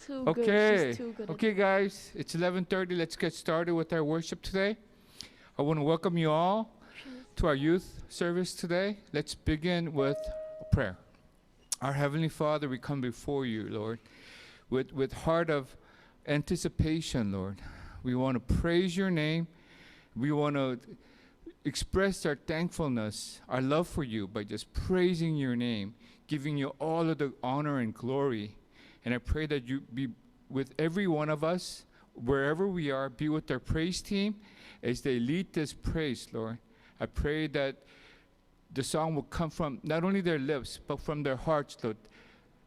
Too good. Okay. She's too good. Okay, guys, it's 11:30. Let's get started with our worship today. I want to welcome you all to our youth service today. Let's begin with prayer. Our Heavenly Father, we come before you, Lord, with heart of anticipation, Lord. We want to praise your name. We want to express our thankfulness, our love for you by just praising your name, giving you all of the honor and glory. And I pray that you be with every one of us, wherever we are, be with our praise team as they lead this praise, Lord. I pray that the song will come from not only their lips, but from their hearts, Lord,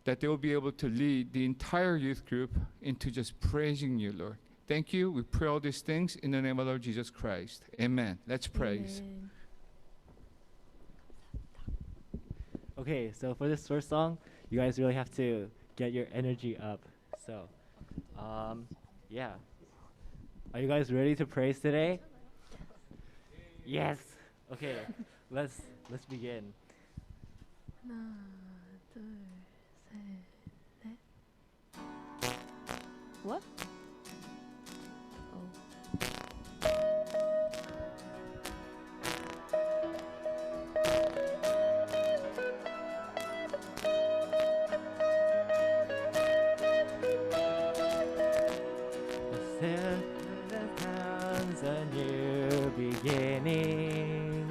that they will be able to lead the entire youth group into just praising you, Lord. Thank you. We pray all these things in the name of Lord Jesus Christ. Amen. Let's praise. Amen. Okay, so for this first song, you guys really have to get your energy up. So, yeah. Are you guys ready to praise today? Yes. Okay, let's begin. 하나, 둘, 셋, 넷. What? Oh. Hands a new beginning.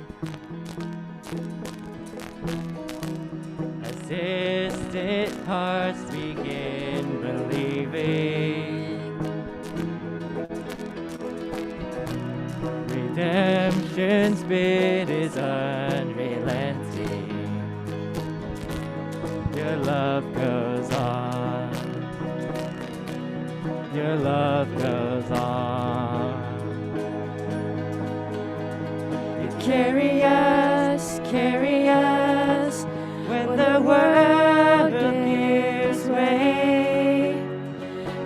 Assisted hearts begin believing. Redemption's bid is unrelenting. Your love goes on. Your love goes on. You carry us when the world gives way.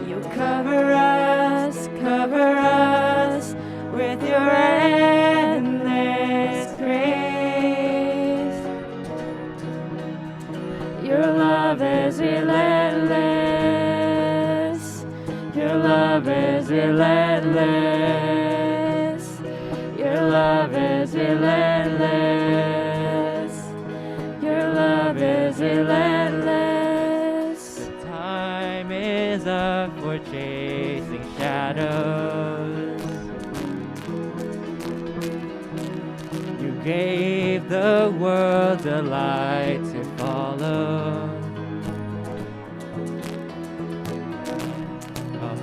You cover us with your endless grace. Your love is relentless. Your love is relentless. Your love is relentless. Your love is relentless. The time is up for chasing shadows. You gave the world a light to follow.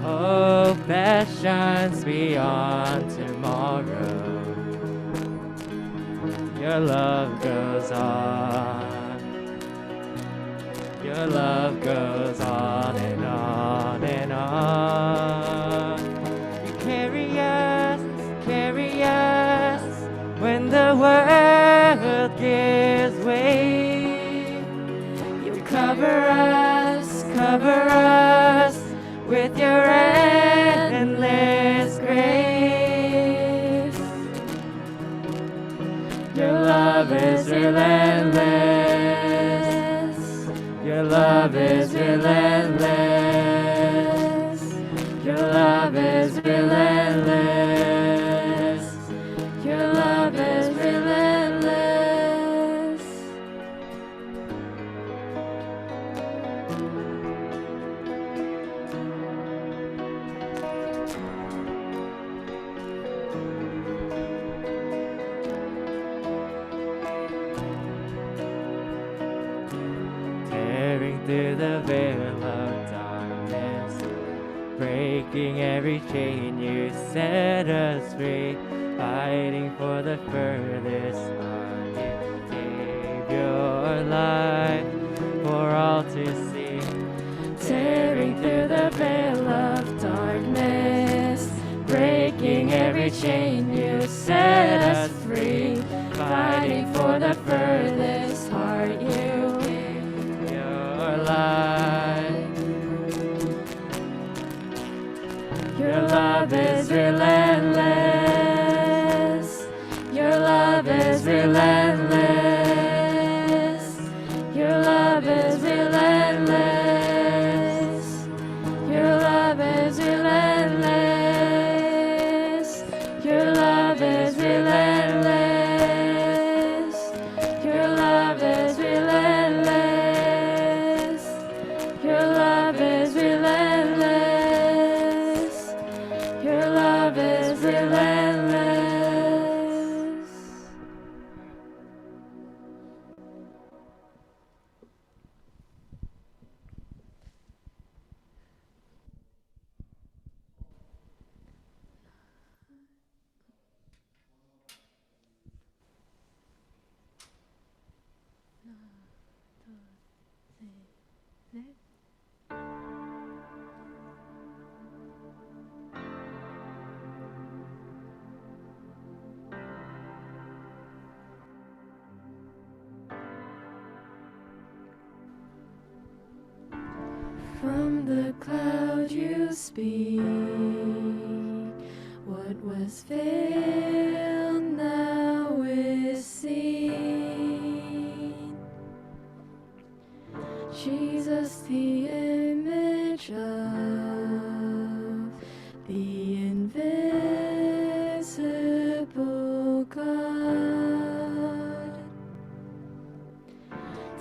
Hope that shines beyond tomorrow. Your love goes on. Your love goes on and on and on. You carry us when the world gives way. You cover us with your endless grace. Your love is relentless. Your love is relentless. Your love is relentless. Your love is relentless. Through the veil of darkness, breaking every chain, you set us free, fighting for the furthest heart. You gave your life for all to see. Tearing through the veil of darkness, breaking every chain, you set us free, fighting for the furthest heart. You gave your life. Your love is relentless. Your love is relentless. Your love is relentless. the cloud you speak. What was veiled now is seen. Jesus, the image of the invisible God.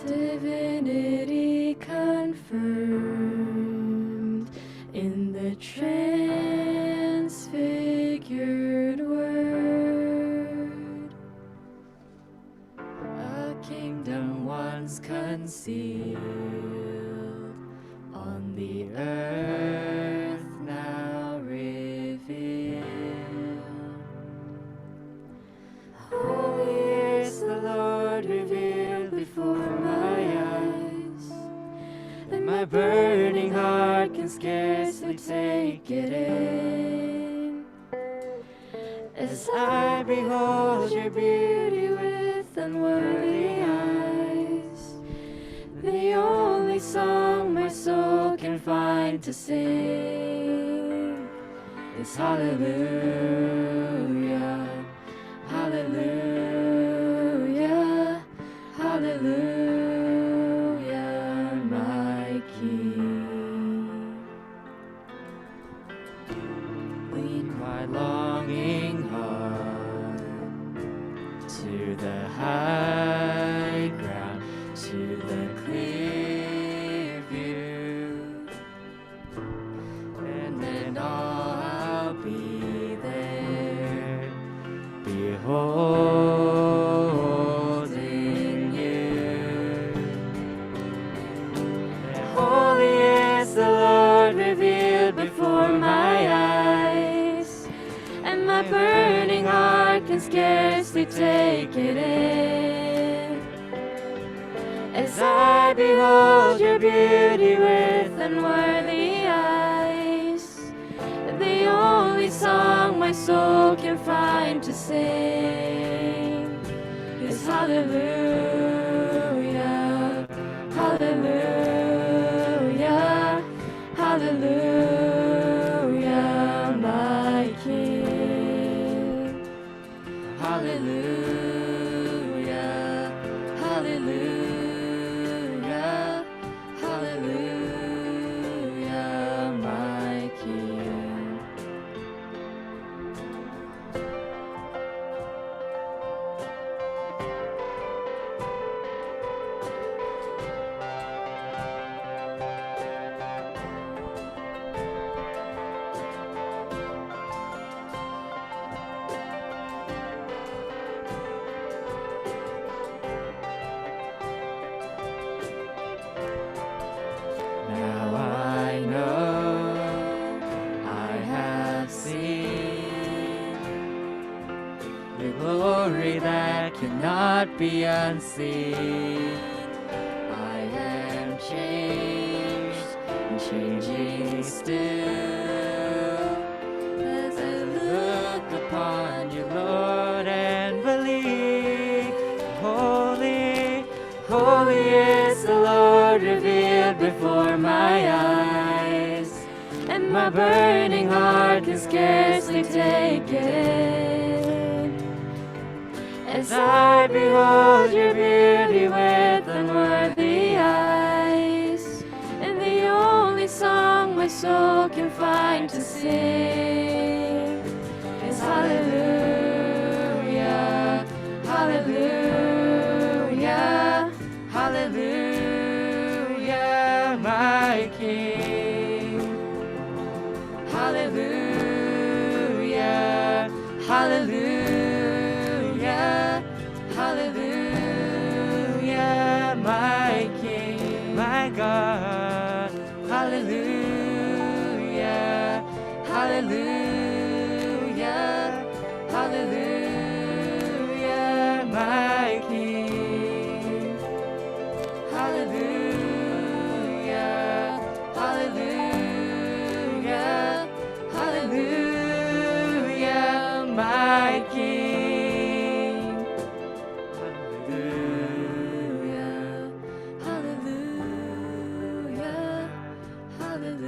Divinity confirmed in the transfigured word. A kingdom once concealed on the earth now revealed. Holy is the Lord revealed before my eyes, and my burning heart can scarcely take it in. As I behold your beauty with unworthy eyes, the only song my soul can find to sing is hallelujah, hallelujah, hallelujah, my King. Lead my longing heart to the high ground, to the clear view, and then I'll be there, beholding you. Holy is the Lord revealed before my eyes, and my burning heart can scarcely take it in. As I behold your beauty with unworthy eyes, the only song my soul can find to sing is hallelujah, hallelujah, hallelujah, my King. Hallelujah, hallelujah, hallelujah, my King. Now I know I have seen the glory that cannot be unseen. I am changed and changing still as I look upon you, Lord, and believe. Holy, holy is the Lord revealed before my eyes, and my burning heart can scarcely take it in. As I behold your beauty with unworthy eyes, and the only song my soul can find to sing is hallelujah, hallelujah, hallelujah, my King. Hallelujah, hallelujah, hallelujah, my King, my God. Hallelujah, hallelujah, hallelujah, my King. Hallelujah, hallelujah, hallelujah, my King. Hallelujah, hallelujah, hallelujah.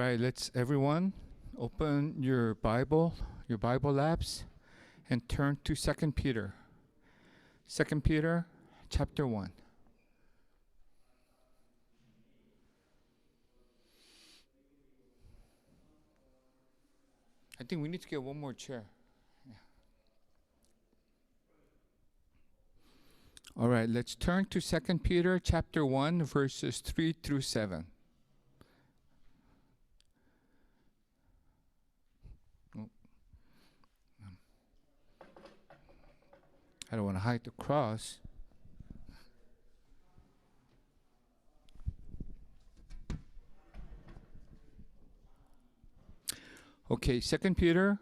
right, let's everyone open your Bible apps, and turn to 2 Peter. 2 Peter chapter 1. I think we need to get one more chair. Yeah. All right, let's turn to 2 Peter chapter 1 verses 3 through 7. I don't want to hide the cross. Okay, 2 Peter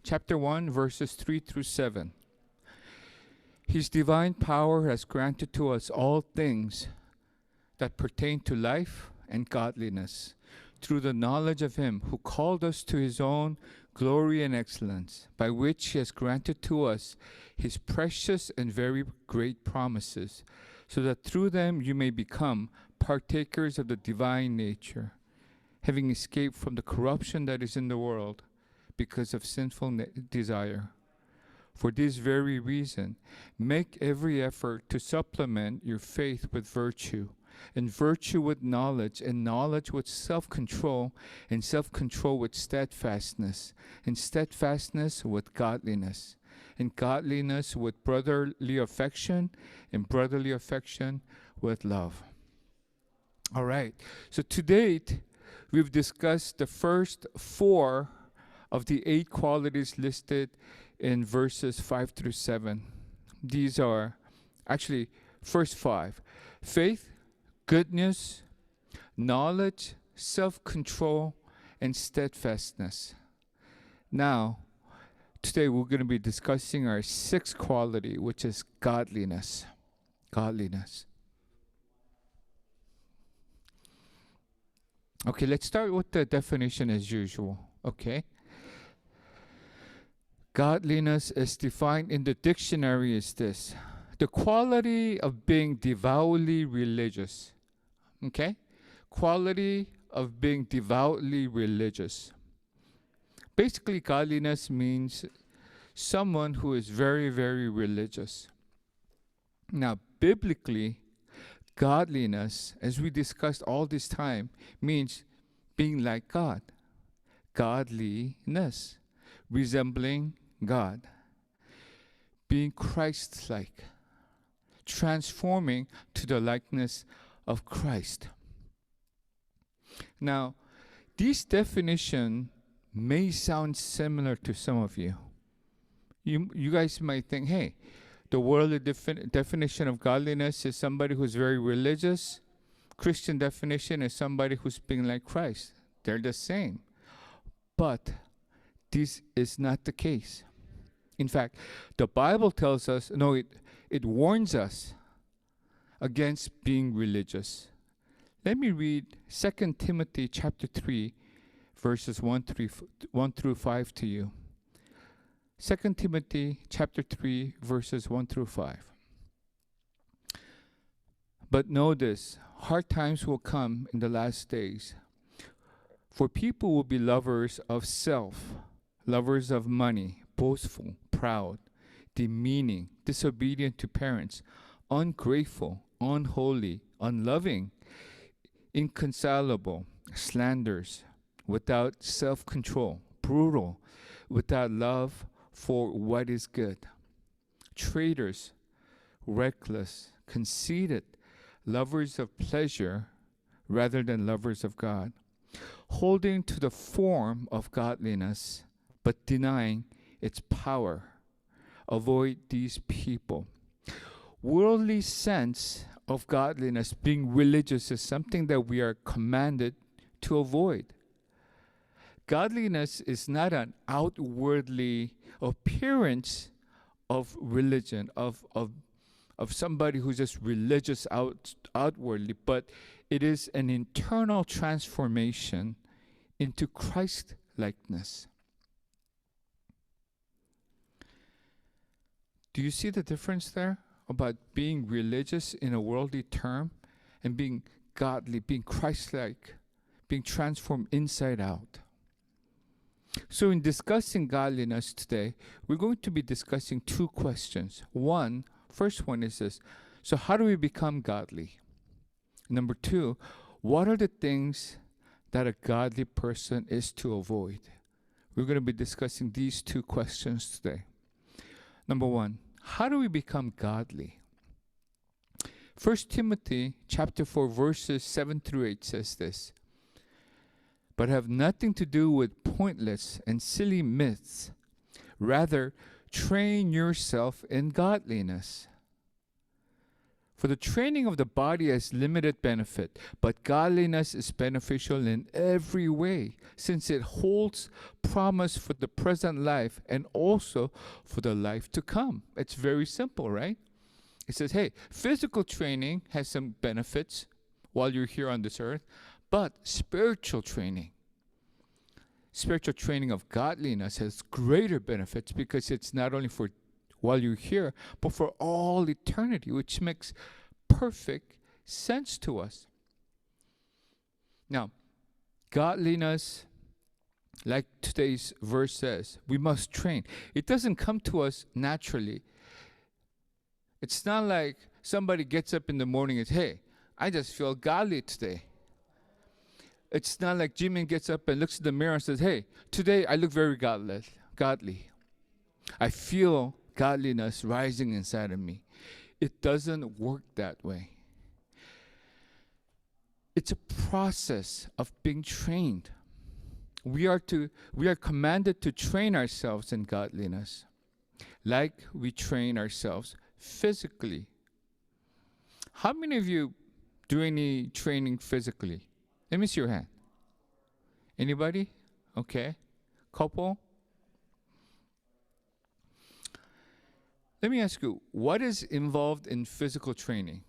chapter 1 verses 3 through 7. His divine power has granted to us all things that pertain to life and godliness through the knowledge of him who called us to his own glory and excellence, by which he has granted to us his precious and very great promises, so that through them you may become partakers of the divine nature, having escaped from the corruption that is in the world because of sinful desire. For this very reason, make every effort to supplement your faith with virtue, and virtue with knowledge, and knowledge with self-control, and self-control with steadfastness, and steadfastness with godliness, and godliness with brotherly affection, and brotherly affection with love. All right, so to date, we've discussed the first 4 of the 8 qualities listed in verses 5 through 7. These are actually first 5: faith, goodness, knowledge, self-control, and steadfastness. Now, today we're going to be discussing our 6th quality, which is godliness. Godliness. Okay, let's start with the definition as usual. Okay. Godliness is defined in the dictionary as this: the quality of being devoutly religious. Okay? Quality of being devoutly religious. Basically, godliness means someone who is very, very religious. Now, biblically, godliness, as we discussed all this time, means being like God. Godliness, resembling God. Being Christ-like. Transforming to the likeness of Christ. Now, this definition may sound similar to some of you. You guys might think, hey, the worldly definition of godliness is somebody who's very religious. Christian definition is somebody who's being like Christ. They're the same. But this is not the case. In fact, the Bible tells us, it warns us against being religious. Let me read 2 Timothy chapter 3, verses 1 through 5 to you. 2 Timothy chapter 3, verses 1 through 5. But know this, hard times will come in the last days. For people will be lovers of self, lovers of money, boastful, proud, demeaning, disobedient to parents, ungrateful, unholy, unloving, inconsolable, slanders, without self-control, brutal, without love for what is good, traitors, reckless, conceited, lovers of pleasure rather than lovers of God, holding to the form of godliness, but denying its power. Avoid these people. Worldly sense of godliness, being religious, is something that we are commanded to avoid. Godliness is not an outwardly appearance of religion, of somebody who's just religious outwardly, but it is an internal transformation into Christ-likeness. Do you see the difference there about being religious in a worldly term and being godly, being Christ-like, being transformed inside out. So in discussing godliness today, we're going to be discussing two questions. First one is this: so how do we become godly? Number two, what are the things that a godly person is to avoid? We're going to be discussing these two questions today. Number one, how do we become godly? 1 Timothy chapter 4 verses 7 through 8 says this: but have nothing to do with pointless and silly myths. Rather, train yourself in godliness. For the training of the body has limited benefit, but godliness is beneficial in every way, since it holds promise for the present life and also for the life to come. It's very simple, right? It says, hey, physical training has some benefits while you're here on this earth, but spiritual training of godliness has greater benefits, because it's not only for while you're here, but for all eternity, which makes perfect sense to us. Now, godliness, like today's verse says, we must train. It doesn't come to us naturally. It's not like somebody gets up in the morning and says, hey, I just feel godly today. It's not like Jimmy gets up and looks in the mirror and says, hey, today I look very godly. I feel godliness rising inside of me. It doesn't work that way. It's a process of being trained. We are commanded to train ourselves in godliness, like we train ourselves physically. How many of you do any training physically? Let me see your hand. Anybody? Okay. Couple? Let me ask you, what is involved in physical training?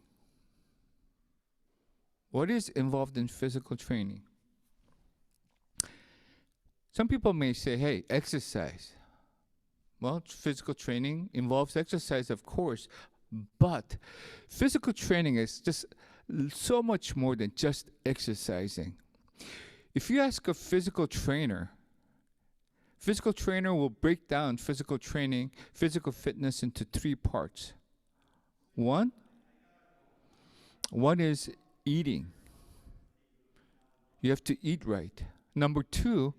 What is involved in physical training? Some people may say, hey, exercise. Well, physical training involves exercise, of course, but physical training is just so much more than just exercising. If you ask a physical trainer will break down physical training, physical fitness into three parts. One is eating. You have to eat right. Number two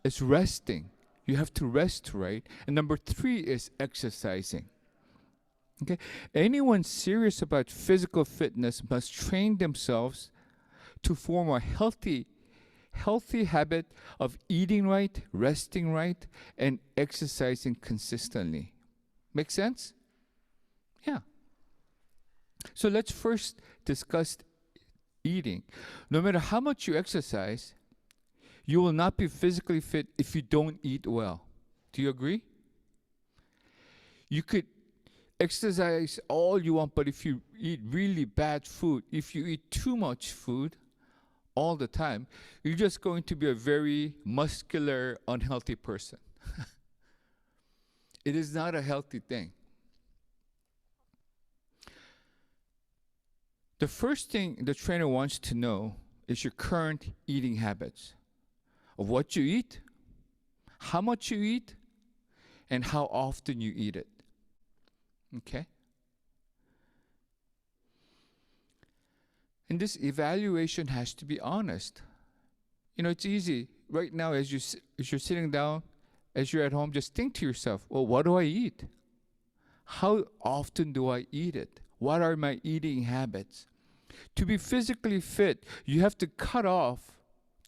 is resting. You have to rest right. And number three is exercising. Okay? Anyone serious about physical fitness must train themselves to form a healthy habit of eating right, resting right, and exercising consistently. Make sense? Yeah. So let's first discuss eating. No matter how much you exercise, you will not be physically fit if you don't eat well. Do you agree? You could exercise all you want, but if you eat really bad food, if you eat too much food all the time, you're just going to be a very muscular, unhealthy person. It is not a healthy thing. The first thing the trainer wants to know is your current eating habits, of what you eat, how much you eat, and how often you eat it. Okay? And this evaluation has to be honest. You know, it's easy. Right now, as you're sitting down, as you're at home, just think to yourself, well, what do I eat? How often do I eat it? What are my eating habits? To be physically fit, you have to cut off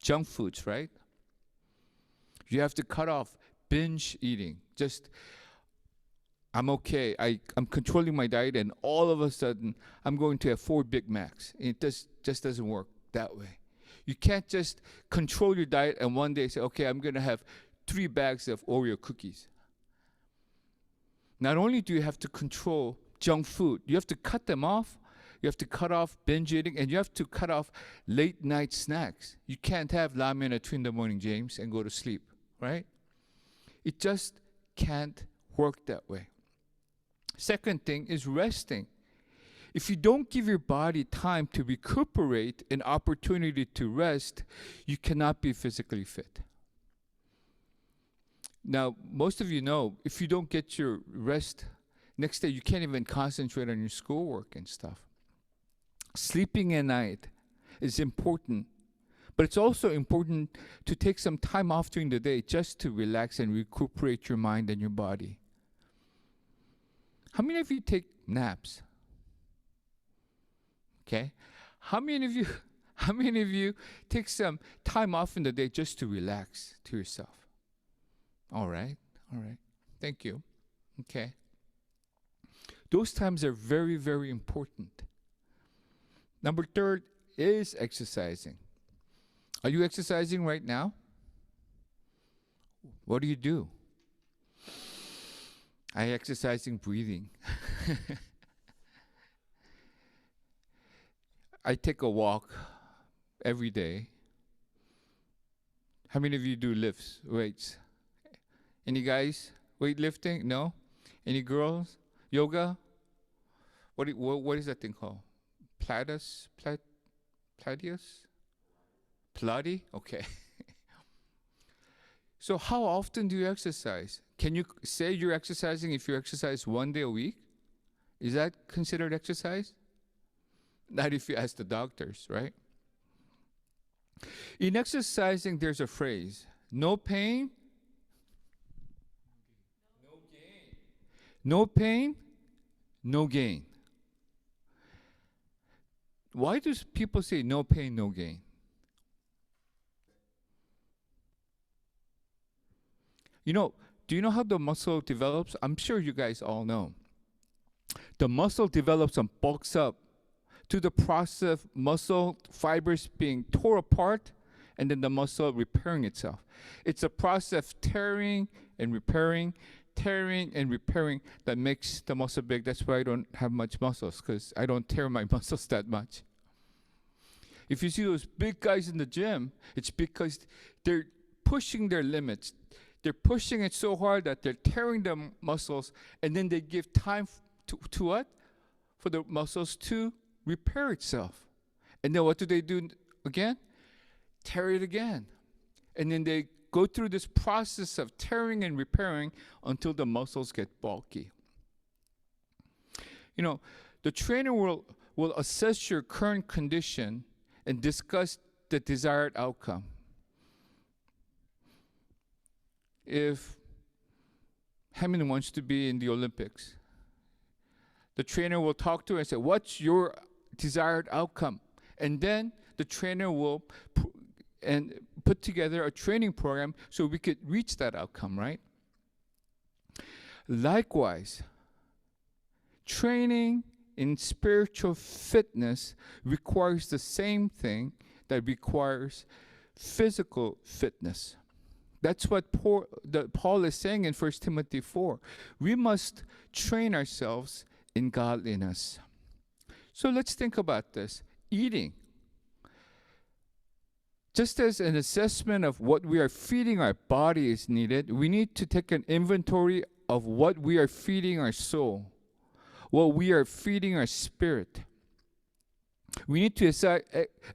junk foods, right? You have to cut off binge eating. Just, I'm okay. I'm controlling my diet, and all of a sudden, I'm going to have 4 Big Macs. It just doesn't work that way. You can't just control your diet and one day say, okay, I'm going to have 3 bags of Oreo cookies. Not only do you have to control junk food, you have to cut them off. You have to cut off binge eating, and you have to cut off late night snacks. You can't have ramen at 2 in the morning, James, and go to sleep, right? It just can't work that way. Second thing is resting. If you don't give your body time to recuperate and opportunity to rest, you cannot be physically fit. Now, most of you know, if you don't get your rest, next day you can't even concentrate on your schoolwork and stuff. Sleeping at night is important, but it's also important to take some time off during the day just to relax and recuperate your mind and your body. How many of you take naps? Okay. How many of you take some time off in the day just to relax to yourself? All right. Thank you. Okay. Those times are very, very important. Number 3 is exercising. Are you exercising right now? What do? I exercising breathing. I take a walk every day. How many of you do lifts, weights? Any guys weightlifting? No? Any girls? Yoga? What is that thing called? Pilates? Pilates? Okay. So how often do you exercise? Can you say you're exercising if you exercise 1 day a week? Is that considered exercise? Not if you ask the doctors, right? In exercising, there's a phrase, no pain, no gain. No pain, no gain. Why do people say no pain, no gain? Do you know how the muscle develops? I'm sure you guys all know. The muscle develops and bulks up to the process of muscle fibers being tore apart and then the muscle repairing itself. It's a process of tearing and repairing that makes the muscle big. That's why I don't have much muscles, because I don't tear my muscles that much. If you see those big guys in the gym, it's because they're pushing their limits. They're pushing it so hard that they're tearing the muscles, and then they give time to what? For the muscles to repair itself. And then what do they do again? Tear it again. And then they go through this process of tearing and repairing until the muscles get bulky. The trainer will assess your current condition and discuss the desired outcome. If Hamilton wants to be in the Olympics, the trainer will talk to her and say, what's your desired outcome? And then the trainer will put together a training program so we could reach that outcome, right? Likewise, training in spiritual fitness requires the same thing that requires physical fitness. That's what Paul is saying in 1 Timothy 4. We must train ourselves in godliness. So let's think about this. Eating. Just as an assessment of what we are feeding our body is needed, we need to take an inventory of what we are feeding our soul, what we are feeding our spirit. We need to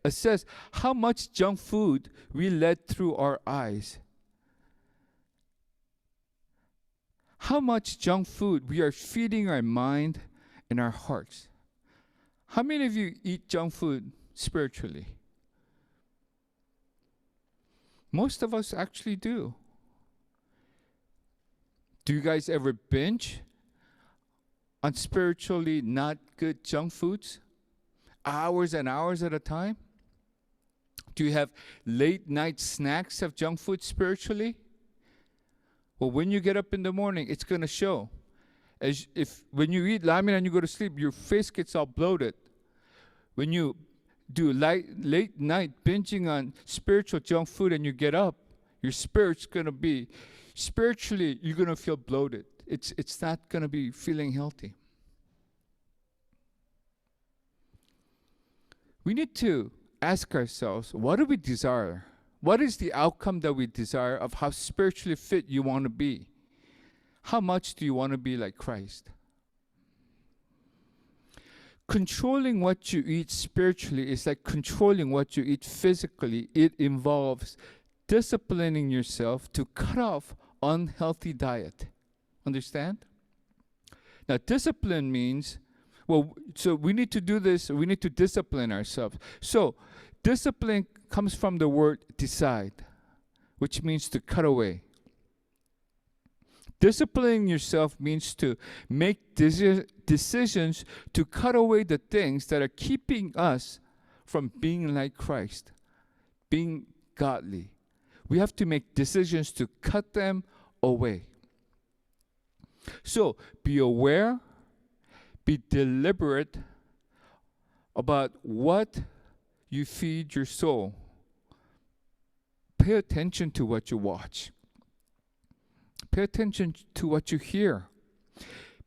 assess how much junk food we let through our eyes. How much junk food we are feeding our mind and our hearts. How many of you eat junk food spiritually? Most of us actually do. Do you guys ever binge on spiritually not good junk foods? Hours and hours at a time? Do you have late night snacks of junk food spiritually? Well, when you get up in the morning, it's going to show. When you eat ramen and you go to sleep, your face gets all bloated. When you do late night binging on spiritual junk food and you get up, your spirit's going to be, spiritually, you're going to feel bloated. It's not going to be feeling healthy. We need to ask ourselves, what do we desire? What is the outcome that we desire of how spiritually fit you want to be? How much do you want to be like Christ? Controlling what you eat spiritually is like controlling what you eat physically. It involves disciplining yourself to cut off unhealthy diet. Understand? Now, discipline means, so we need to do this, we need to discipline ourselves. So, discipline comes from the word decide, which means to cut away. Disciplining yourself means to make decisions to cut away the things that are keeping us from being like Christ, being godly. We have to make decisions to cut them away. So, be aware, be deliberate about what you feed your soul. Pay attention to what you watch. Pay attention to what you hear.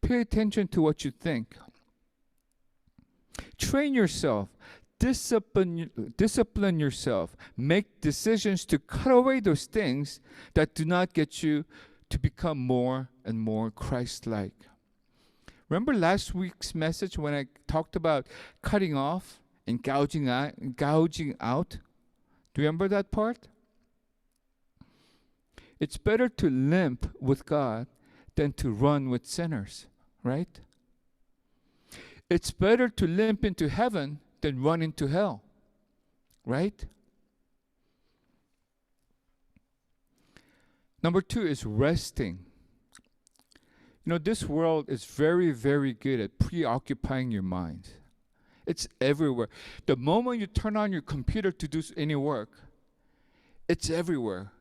Pay attention to what you think. Train yourself. Discipline yourself. Make decisions to cut away those things that do not get you to become more and more Christ-like. Remember last week's message when I talked about cutting off and gouging out? Do you remember that part? It's better to limp with God than to run with sinners, right? It's better to limp into heaven than run into hell, right? Number 2 is resting. You know, this world is very, very good at preoccupying your mind. It's everywhere. The moment you turn on your computer to do any work, it's everywhere.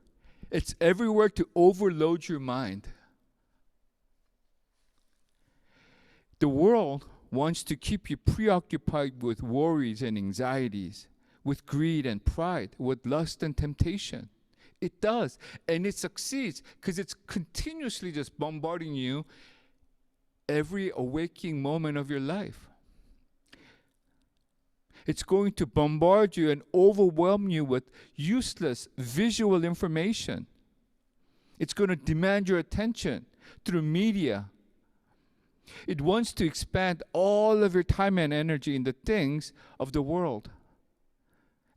It's everywhere to overload your mind. The world wants to keep you preoccupied with worries and anxieties, with greed and pride, with lust and temptation. It does, and it succeeds because it's continuously just bombarding you every awaking moment of your life. It's going to bombard you and overwhelm you with useless visual information. It's going to demand your attention through media. It wants to expand all of your time and energy in the things of the world.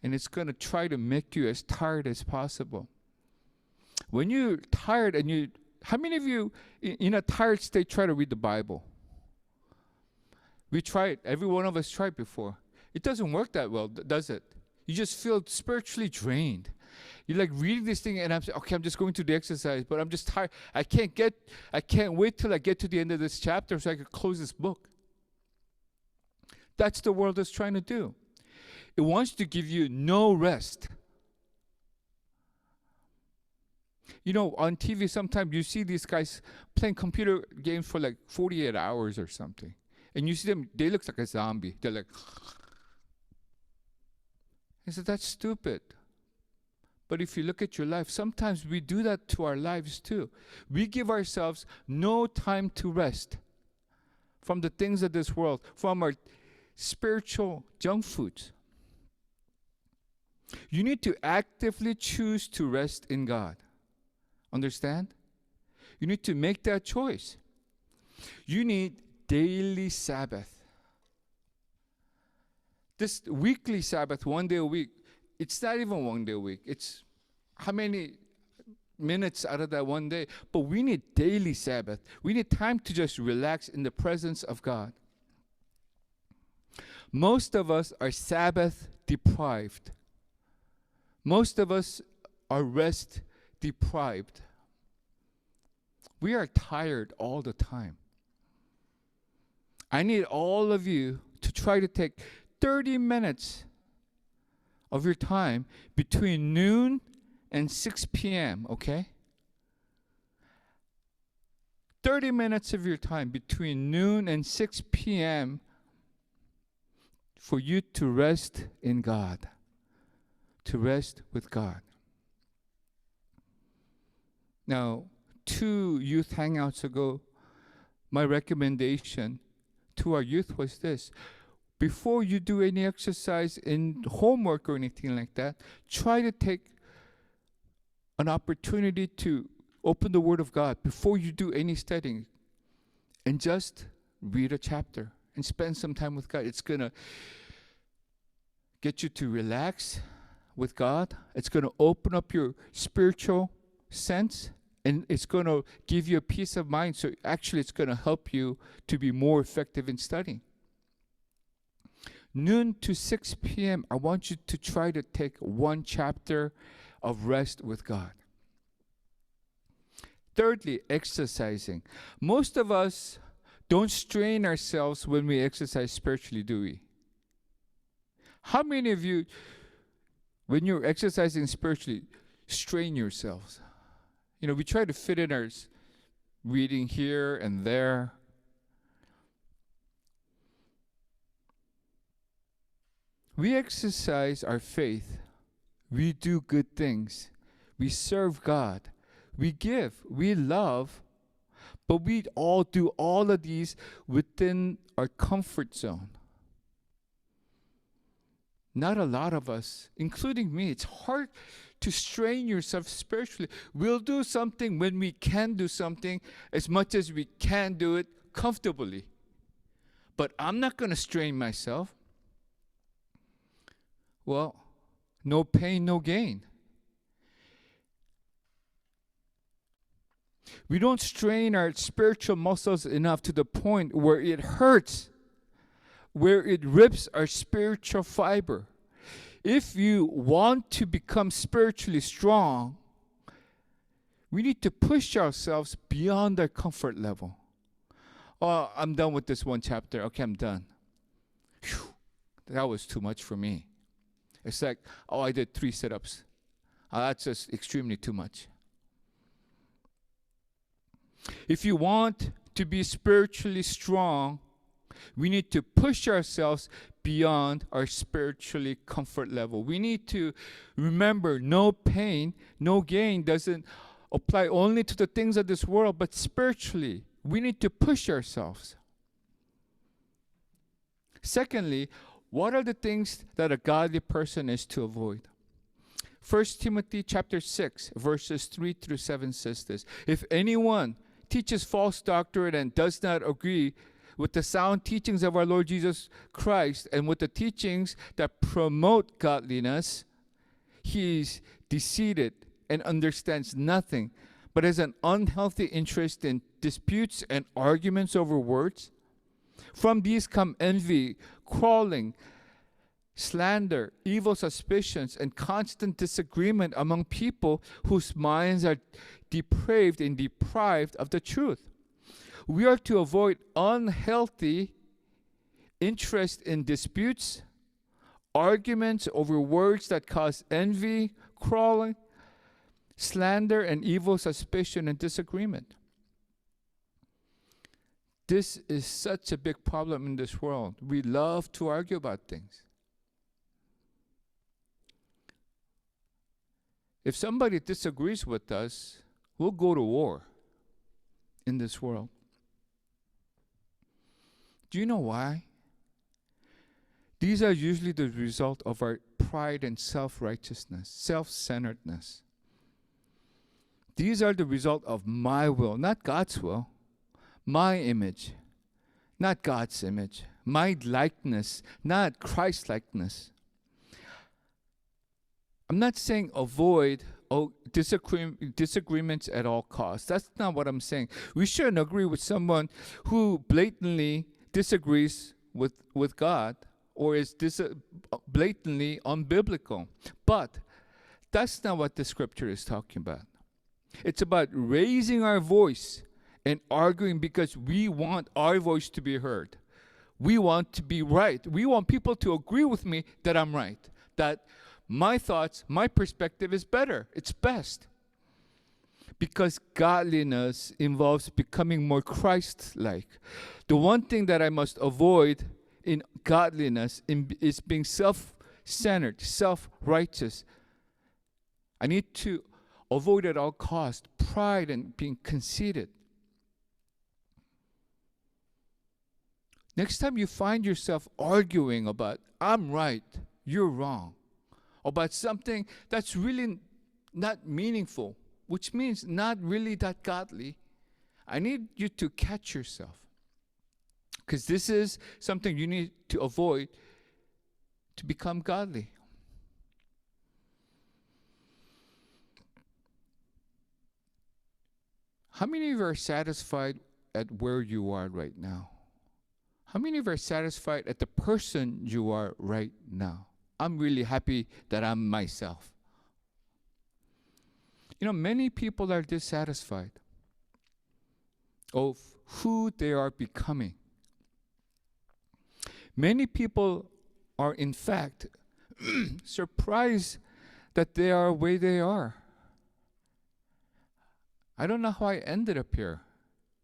And it's going to try to make you as tired as possible. When you're tired and how many of you in a tired state try to read the Bible? We tried, every one of us tried before. It doesn't work that well, does it? You just feel spiritually drained. You're like reading this thing and I'm saying, okay, I'm just going to the exercise, but I'm just tired. I can't wait till I get to the end of this chapter so I can close this book. That's the world is trying to do. It wants to give you no rest. You know, on TV sometimes you see these guys playing computer games for like 48 hours or something. And you see them, they look like a zombie. They're like, I said, that's stupid. But if you look at your life, sometimes we do that to our lives too. We give ourselves no time to rest from the things of this world, from our spiritual junk foods. You need to actively choose to rest in God. Understand? You need to make that choice. You need daily Sabbath. This weekly Sabbath, 1 day a week, it's not even 1 day a week. It's how many minutes out of that 1 day? But we need daily Sabbath. We need time to just relax in the presence of God. Most of us are Sabbath deprived. Most of us are rest deprived. We are tired all the time. I need all of you to try to take 30 minutes of your time between noon and 6 p.m., okay? 30 minutes of your time between noon and 6 p.m. for you to rest in God, to rest with God. Now, 2 youth hangouts ago, my recommendation to our youth was this. Before you do any exercise in homework or anything like that, try to take an opportunity to open the Word of God before you do any studying and just read a chapter and spend some time with God. It's going to get you to relax with God. It's going to open up your spiritual sense, and it's going to give you a peace of mind. So actually, it's going to help you to be more effective in studying. Noon to 6 p.m., I want you to try to take one chapter of rest with God. Thirdly, exercising. Most of us don't strain ourselves when we exercise spiritually, do we? How many of you, when you're exercising spiritually, strain yourselves? You know, we try to fit in our reading here and there. We exercise our faith. We do good things. We serve God. We give. We love. But we all do all of these within our comfort zone. Not a lot of us, including me, it's hard to strain yourself spiritually. We'll do something when we can do something as much as we can do it comfortably. But I'm not going to strain myself. Well, no pain, no gain. We don't strain our spiritual muscles enough to the point where it hurts, where it rips our spiritual fiber. If you want to become spiritually strong, we need to push ourselves beyond our comfort level. Oh, I'm done with this one chapter. Okay, I'm done. Whew, that was too much for me. It's like, oh, I did 3 sit-ups. That's just extremely too much. If you want to be spiritually strong, we need to push ourselves beyond our spiritually comfort level. We need to remember no pain, no gain doesn't apply only to the things of this world, but spiritually, we need to push ourselves. Secondly, what are the things that a godly person is to avoid? 1 Timothy chapter 6, verses 3 through 7 says this. If anyone teaches false doctrine and does not agree with the sound teachings of our Lord Jesus Christ and with the teachings that promote godliness, he is deceived and understands nothing, but has an unhealthy interest in disputes and arguments over words. From these come envy, quarreling, slander, evil suspicions, and constant disagreement among people whose minds are depraved and deprived of the truth. We are to avoid unhealthy interest in disputes, arguments over words that cause envy, quarreling, slander, and evil suspicion and disagreement. This is such a big problem in this world. We love to argue about things. If somebody disagrees with us, we'll go to war in this world. Do you know why? These are usually the result of our pride and self-righteousness, self-centeredness. These are the result of my will, not God's will. My image, not God's image. My likeness, not Christ's likeness. I'm not saying avoid disagreements at all costs. That's not what I'm saying. We shouldn't agree with someone who blatantly disagrees with God or is blatantly unbiblical. But that's not what the scripture is talking about. It's about raising our voice and arguing because we want our voice to be heard. We want to be right. We want people to agree with me that I'm right, that my thoughts, my perspective is better. It's best. Because godliness involves becoming more Christ-like. The one thing that I must avoid in godliness is being self-centered, self-righteous. I need to avoid at all costs pride and being conceited. Next time you find yourself arguing about, I'm right, you're wrong, about something that's really not meaningful, which means not really that godly, I need you to catch yourself. Because this is something you need to avoid to become godly. How many of you are satisfied at where you are right now? How many of you are satisfied at the person you are right now? I'm really happy that I'm myself. You know, many people are dissatisfied of who they are becoming. Many people are, in fact, surprised that they are the way they are. I don't know how I ended up here.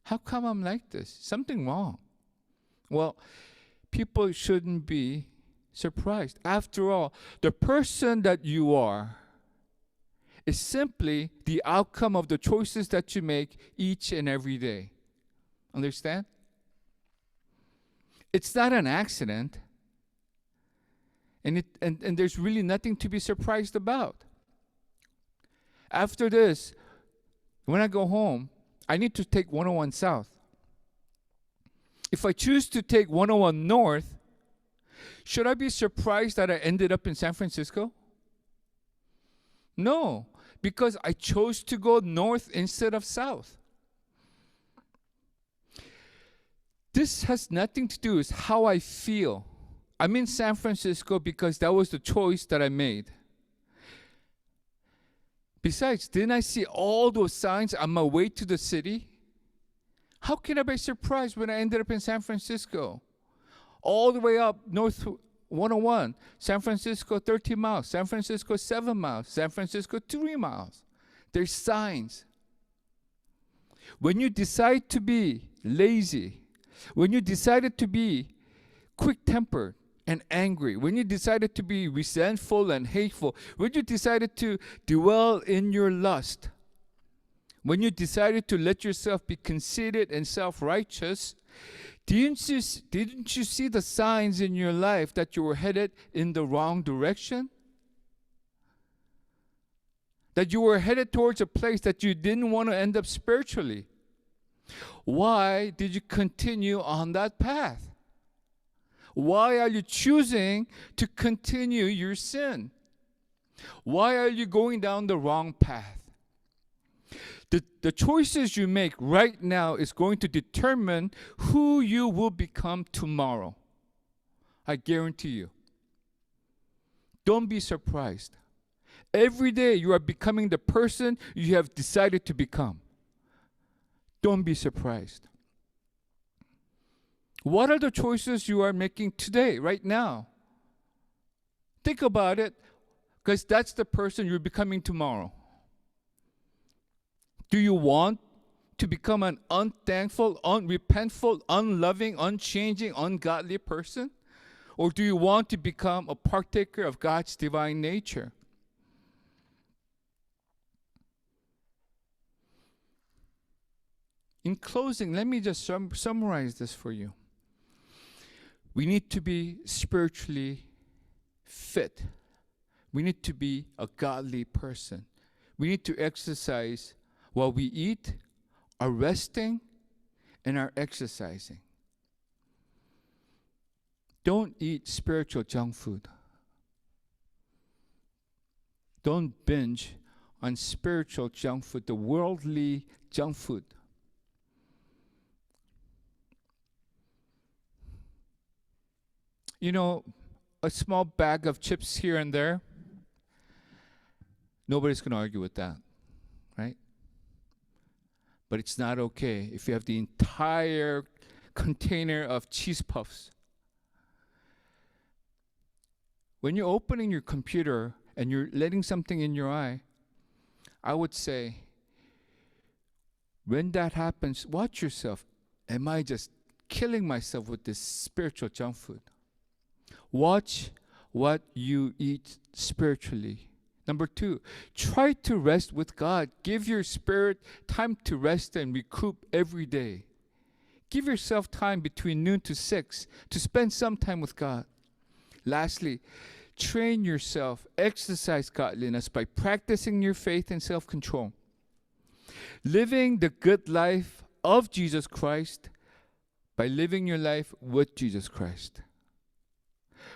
How come I'm like this? Something wrong. Well, people shouldn't be surprised. After all, the person that you are is simply the outcome of the choices that you make each and every day. Understand? It's not an accident. And there's really nothing to be surprised about. After this, when I go home, I need to take 101 South. If I choose to take 101 North, should I be surprised that I ended up in San Francisco? No, because I chose to go north instead of south. This has nothing to do with how I feel. I'm in San Francisco because that was the choice that I made. Besides, didn't I see all those signs on my way to the city? How can I be surprised when I ended up in San Francisco? All the way up North 101, San Francisco 13 miles, San Francisco 7 miles, San Francisco 3 miles. There's signs. When you decide to be lazy, when you decided to be quick-tempered and angry, when you decided to be resentful and hateful, when you decided to dwell in your lust, when you decided to let yourself be conceited and self-righteous, didn't you see the signs in your life that you were headed in the wrong direction? That you were headed towards a place that you didn't want to end up spiritually. Why did you continue on that path? Why are you choosing to continue your sin? Why are you going down the wrong path? The choices you make right now is going to determine who you will become tomorrow. I guarantee you. Don't be surprised. Every day you are becoming the person you have decided to become. Don't be surprised. What are the choices you are making today, right now? Think about it, because that's the person you're becoming tomorrow. Do you want to become an unthankful, unrepentful, unloving, unchanging, ungodly person? Or do you want to become a partaker of God's divine nature? In closing, let me just summarize this for you. We need to be spiritually fit. We need to be a godly person. We need to exercise while we eat, are resting, and are exercising. Don't eat spiritual junk food. Don't binge on spiritual junk food, the worldly junk food. You know, a small bag of chips here and there, nobody's going to argue with that, right? But it's not okay if you have the entire container of cheese puffs. When you're opening your computer and you're letting something in your eye, I would say, when that happens, watch yourself. Am I just killing myself with this spiritual junk food? Watch what you eat spiritually. Number 2, try to rest with God. Give your spirit time to rest and recoup every day. Give yourself time between noon to 6 to spend some time with God. Lastly, train yourself, exercise godliness by practicing your faith and self-control. Living the good life of Jesus Christ by living your life with Jesus Christ.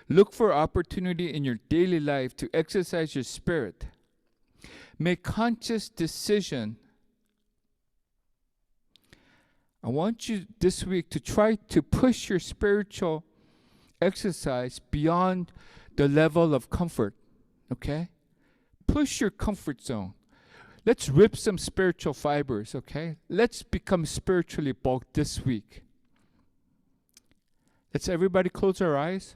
Look for opportunity in your daily life to exercise your spirit. Make conscious decision. I want you this week to try to push your spiritual exercise beyond the level of comfort, okay? Push your comfort zone. Let's rip some spiritual fibers, okay? Let's become spiritually bulked this week. Let's everybody close our eyes.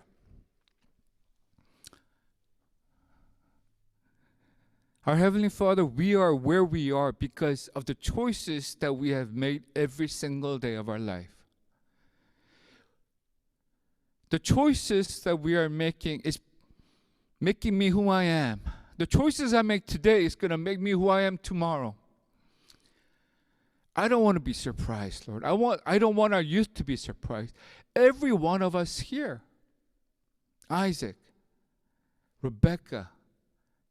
Our Heavenly Father, we are where we are because of the choices that we have made every single day of our life. The choices that we are making is making me who I am. The choices I make today is going to make me who I am tomorrow. I don't want to be surprised, Lord. I don't want our youth to be surprised. Every one of us here, Isaac, Rebecca,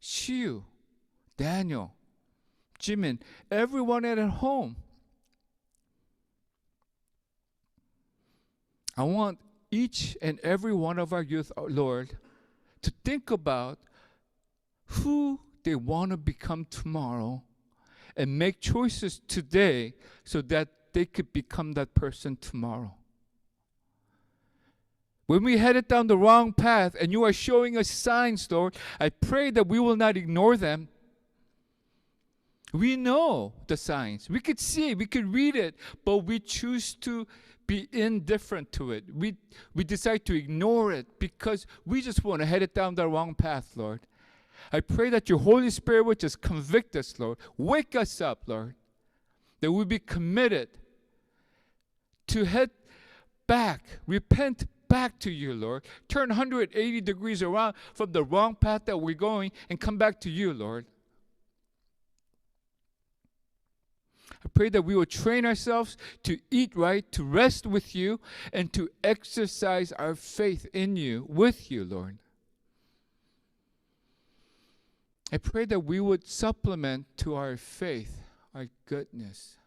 Shiu, Daniel, Jimin, everyone at home. I want each and every one of our youth, Lord, to think about who they want to become tomorrow and make choices today so that they could become that person tomorrow. When we headed down the wrong path and you are showing us signs, Lord, I pray that we will not ignore them. We know the signs. We could see it, we could read it, but we choose to be indifferent to it. We decide to ignore it because we just want to head it down the wrong path, Lord. I pray that your Holy Spirit would just convict us, Lord. Wake us up, Lord. That we be committed to head back, repent back to you, Lord. Turn 180 degrees around from the wrong path that we're going and come back to you, Lord. I pray that we will train ourselves to eat right, to rest with you, and to exercise our faith in you, with you, Lord. I pray that we would supplement to our faith, our goodness,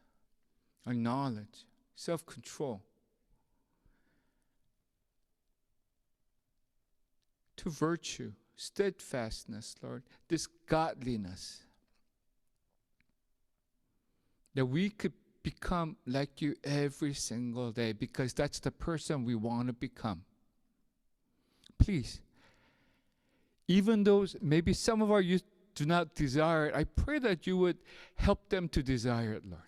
our knowledge, self-control, to virtue, steadfastness, Lord, this godliness, that we could become like you every single day because that's the person we want to become. Please, even those, maybe some of our youth do not desire it, I pray that you would help them to desire it, Lord.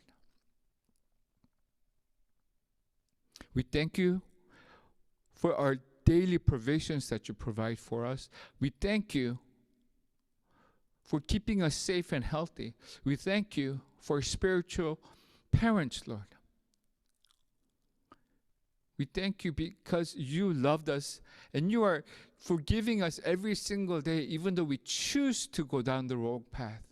We thank you for our daily provisions that you provide for us. We thank you for keeping us safe and healthy. We thank you for spiritual parents, Lord. We thank you because you loved us and you are forgiving us every single day, even though we choose to go down the wrong path.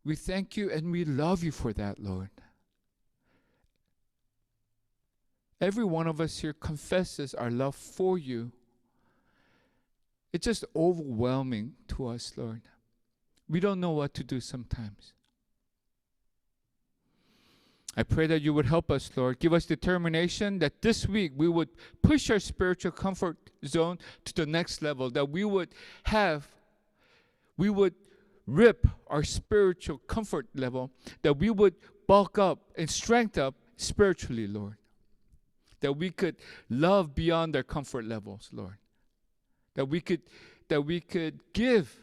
We thank you and we love you for that, Lord. Every one of us here confesses our love for you. It's just overwhelming to us, Lord. We don't know what to do sometimes. I pray that you would help us, Lord. Give us determination that this week we would push our spiritual comfort zone to the next level, that we would rip our spiritual comfort level, that we would bulk up and strengthen up spiritually, Lord. That we could love beyond our comfort levels, Lord. That we could give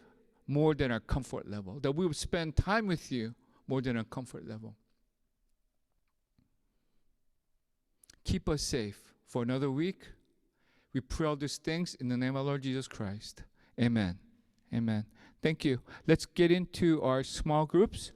more than our comfort level. That we would spend time with you more than our comfort level. Keep us safe for another week. We pray all these things in the name of our Lord Jesus Christ. Amen. Amen. Thank you. Let's get into our small groups.